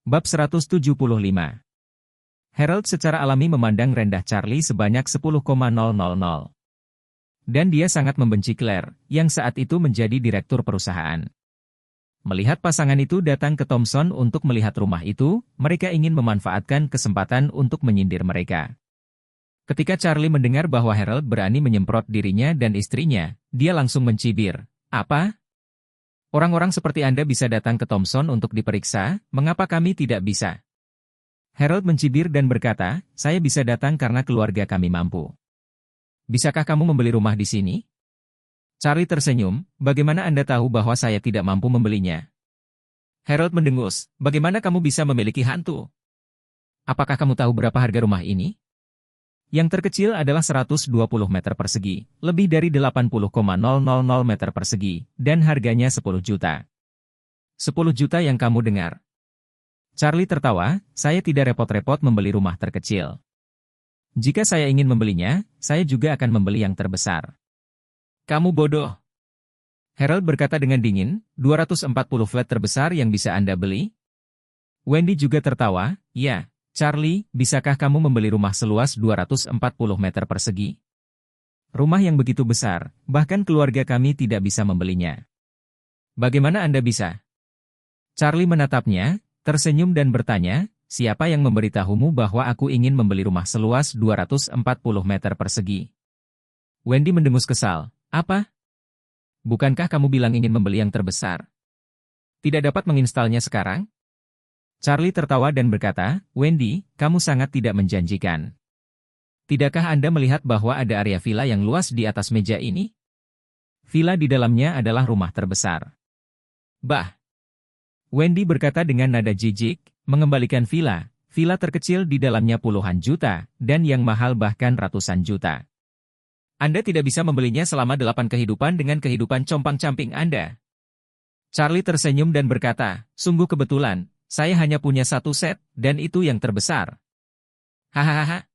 Bab 175. Harold secara alami memandang rendah Charlie sebanyak 10,000. Dan dia sangat membenci Claire, yang saat itu menjadi direktur perusahaan. Melihat pasangan itu datang ke Thompson untuk melihat rumah itu, mereka ingin memanfaatkan kesempatan untuk menyindir mereka. Ketika Charlie mendengar bahwa Harold berani menyemprot dirinya dan istrinya, dia langsung mencibir. Apa? Orang-orang seperti Anda bisa datang ke Thompson untuk diperiksa, mengapa kami tidak bisa? Harold mencibir dan berkata, saya bisa datang karena keluarga kami mampu. Bisakah kamu membeli rumah di sini? Charlie tersenyum, bagaimana Anda tahu bahwa saya tidak mampu membelinya? Harold mendengus, bagaimana kamu bisa memiliki hantu? Apakah kamu tahu berapa harga rumah ini? Yang terkecil adalah 120 meter persegi, lebih dari 80,000 meter persegi, dan harganya 10 juta. 10 juta yang kamu dengar. Charlie tertawa, saya tidak repot-repot membeli rumah terkecil. Jika saya ingin membelinya, saya juga akan membeli yang terbesar. Kamu bodoh. Harold berkata dengan dingin, 240 flat terbesar yang bisa Anda beli? Wendy juga tertawa, ya. Charlie, bisakah kamu membeli rumah seluas 240 meter persegi? Rumah yang begitu besar, bahkan keluarga kami tidak bisa membelinya. Bagaimana Anda bisa? Charlie menatapnya, tersenyum dan bertanya, siapa yang memberitahumu bahwa aku ingin membeli rumah seluas 240 meter persegi? Wendy mendengus kesal, apa? Bukankah kamu bilang ingin membeli yang terbesar? Tidak dapat menginstalnya sekarang? Charlie tertawa dan berkata, Wendy, kamu sangat tidak menjanjikan. Tidakkah Anda melihat bahwa ada area villa yang luas di atas meja ini? Villa di dalamnya adalah rumah terbesar. Bah! Wendy berkata dengan nada jijik, mengembalikan villa terkecil di dalamnya puluhan juta, dan yang mahal bahkan ratusan juta. Anda tidak bisa membelinya selama 8 kehidupan dengan kehidupan compang-camping Anda. Charlie tersenyum dan berkata, sungguh kebetulan. Saya hanya punya satu set, dan itu yang terbesar. Hahaha.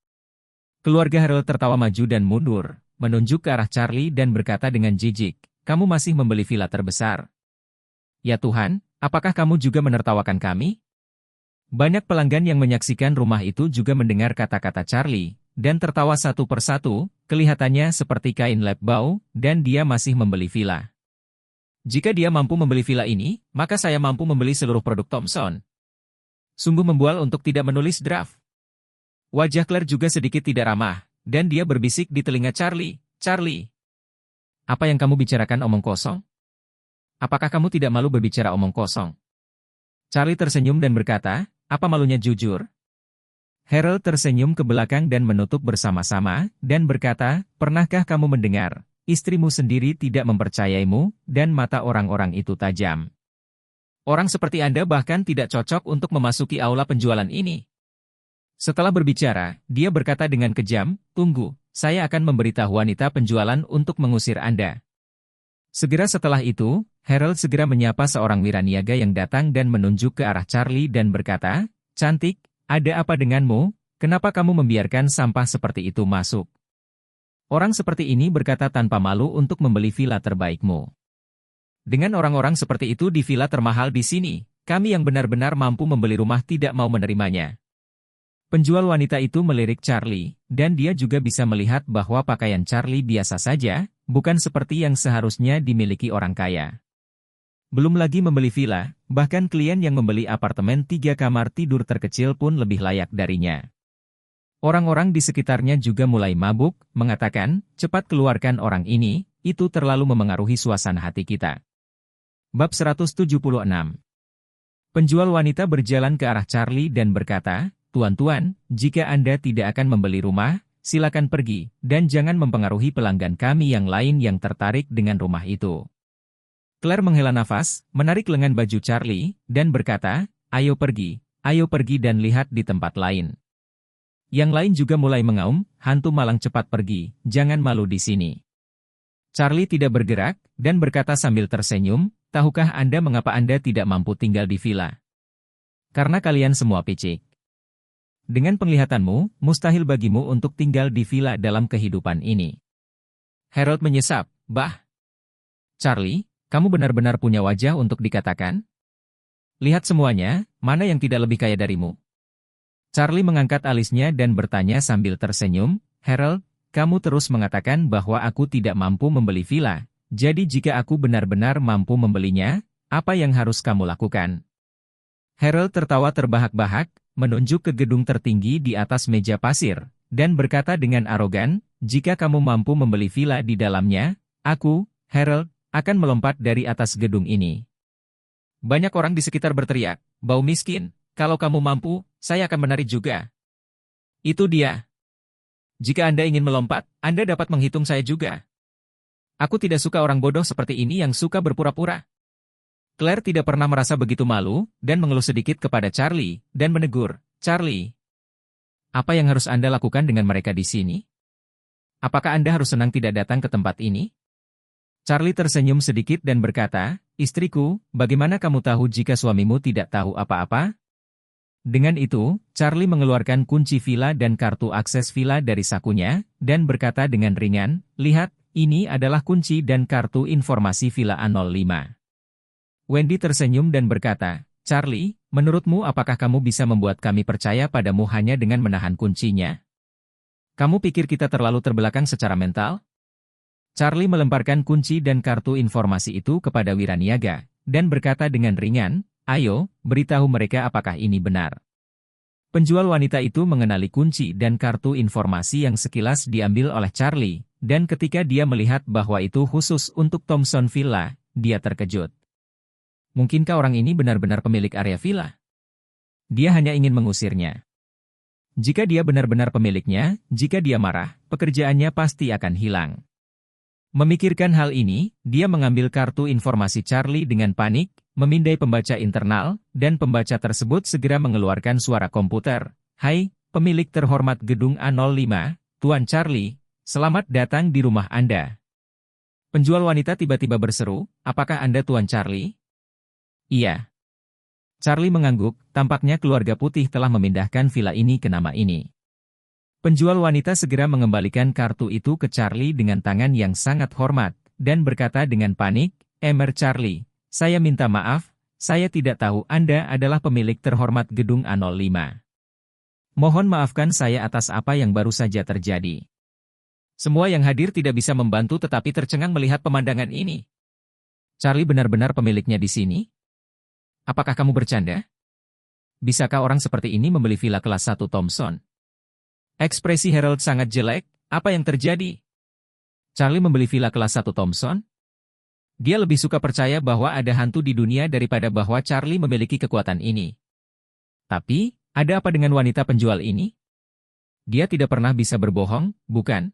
Keluarga Harold tertawa maju dan mundur, menunjuk ke arah Charlie dan berkata dengan jijik, kamu masih membeli villa terbesar. Ya Tuhan, apakah kamu juga menertawakan kami? Banyak pelanggan yang menyaksikan rumah itu juga mendengar kata-kata Charlie, dan tertawa satu persatu, kelihatannya seperti kain lap bau, dan dia masih membeli villa. Jika dia mampu membeli villa ini, maka saya mampu membeli seluruh produk Thompson. Sungguh membual untuk tidak menulis draft. Wajah Claire juga sedikit tidak ramah, dan dia berbisik di telinga Charlie, Charlie. Apa yang kamu bicarakan omong kosong? Apakah kamu tidak malu berbicara omong kosong? Charlie tersenyum dan berkata, apa malunya jujur? Harold tersenyum ke belakang dan menutup bersama-sama, dan berkata, pernahkah kamu mendengar? Istrimu sendiri tidak mempercayaimu, dan mata orang-orang itu tajam. Orang seperti Anda bahkan tidak cocok untuk memasuki aula penjualan ini. Setelah berbicara, dia berkata dengan kejam, tunggu, saya akan memberitahu wanita penjualan untuk mengusir Anda. Segera setelah itu, Harold segera menyapa seorang wiraniaga yang datang dan menunjuk ke arah Charlie dan berkata, cantik, ada apa denganmu, kenapa kamu membiarkan sampah seperti itu masuk? Orang seperti ini berkata tanpa malu untuk membeli villa terbaikmu. Dengan orang-orang seperti itu di villa termahal di sini, kami yang benar-benar mampu membeli rumah tidak mau menerimanya. Penjual wanita itu melirik Charlie, dan dia juga bisa melihat bahwa pakaian Charlie biasa saja, bukan seperti yang seharusnya dimiliki orang kaya. Belum lagi membeli villa, bahkan klien yang membeli apartemen 3 kamar tidur terkecil pun lebih layak darinya. Orang-orang di sekitarnya juga mulai mabuk, mengatakan, cepat keluarkan orang ini, itu terlalu memengaruhi suasana hati kita. Bab 176. Penjual wanita berjalan ke arah Charlie dan berkata, Tuan-tuan, jika Anda tidak akan membeli rumah, silakan pergi, dan jangan mempengaruhi pelanggan kami yang lain yang tertarik dengan rumah itu. Claire menghela nafas, menarik lengan baju Charlie, dan berkata, ayo pergi dan lihat di tempat lain. Yang lain juga mulai mengaum, hantu malang cepat pergi, jangan malu di sini. Charlie tidak bergerak, dan berkata sambil tersenyum, tahukah Anda mengapa Anda tidak mampu tinggal di villa? Karena kalian semua picik. Dengan penglihatanmu, mustahil bagimu untuk tinggal di villa dalam kehidupan ini. Harold menyesap, bah. Charlie, kamu benar-benar punya wajah untuk dikatakan? Lihat semuanya, mana yang tidak lebih kaya darimu? Charlie mengangkat alisnya dan bertanya sambil tersenyum, Harold, kamu terus mengatakan bahwa aku tidak mampu membeli villa. Jadi jika aku benar-benar mampu membelinya, apa yang harus kamu lakukan? Harold tertawa terbahak-bahak, menunjuk ke gedung tertinggi di atas meja pasir, dan berkata dengan arogan, jika kamu mampu membeli villa di dalamnya, aku, Harold, akan melompat dari atas gedung ini. Banyak orang di sekitar berteriak, bau miskin, kalau kamu mampu, saya akan menari juga. Itu dia. Jika Anda ingin melompat, Anda dapat menghitung saya juga. Aku tidak suka orang bodoh seperti ini yang suka berpura-pura. Claire tidak pernah merasa begitu malu, dan mengeluh sedikit kepada Charlie, dan menegur, Charlie, apa yang harus Anda lakukan dengan mereka di sini? Apakah Anda harus senang tidak datang ke tempat ini? Charlie tersenyum sedikit dan berkata, istriku, bagaimana kamu tahu jika suamimu tidak tahu apa-apa? Dengan itu, Charlie mengeluarkan kunci villa dan kartu akses villa dari sakunya, dan berkata dengan ringan, lihat, ini adalah kunci dan kartu informasi villa A05. Wendy tersenyum dan berkata, Charlie, menurutmu apakah kamu bisa membuat kami percaya padamu hanya dengan menahan kuncinya? Kamu pikir kita terlalu terbelakang secara mental? Charlie melemparkan kunci dan kartu informasi itu kepada Wiraniaga, dan berkata dengan ringan, ayo, beritahu mereka apakah ini benar. Penjual wanita itu mengenali kunci dan kartu informasi yang sekilas diambil oleh Charlie, dan ketika dia melihat bahwa itu khusus untuk Thompson Villa, dia terkejut. Mungkinkah orang ini benar-benar pemilik area villa? Dia hanya ingin mengusirnya. Jika dia benar-benar pemiliknya, jika dia marah, pekerjaannya pasti akan hilang. Memikirkan hal ini, dia mengambil kartu informasi Charlie dengan panik, memindai pembaca internal, dan pembaca tersebut segera mengeluarkan suara komputer. Hai, pemilik terhormat gedung A05, Tuan Charlie, selamat datang di rumah Anda. Penjual wanita tiba-tiba berseru, apakah Anda Tuan Charlie? Iya. Charlie mengangguk, tampaknya keluarga putih telah memindahkan villa ini ke nama ini. Penjual wanita segera mengembalikan kartu itu ke Charlie dengan tangan yang sangat hormat, dan berkata dengan panik, Emer Charlie, saya minta maaf, saya tidak tahu Anda adalah pemilik terhormat gedung A05. Mohon maafkan saya atas apa yang baru saja terjadi. Semua yang hadir tidak bisa membantu tetapi tercengang melihat pemandangan ini. Charlie benar-benar pemiliknya di sini? Apakah kamu bercanda? Bisakah orang seperti ini membeli villa kelas 1 Thompson? Ekspresi Harold sangat jelek, apa yang terjadi? Charlie membeli villa kelas 1 Thompson? Dia lebih suka percaya bahwa ada hantu di dunia daripada bahwa Charlie memiliki kekuatan ini. Tapi, ada apa dengan wanita penjual ini? Dia tidak pernah bisa berbohong, bukan?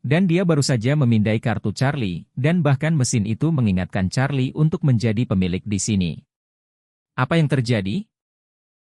Dan dia baru saja memindai kartu Charlie, dan bahkan mesin itu mengingatkan Charlie untuk menjadi pemilik di sini. Apa yang terjadi?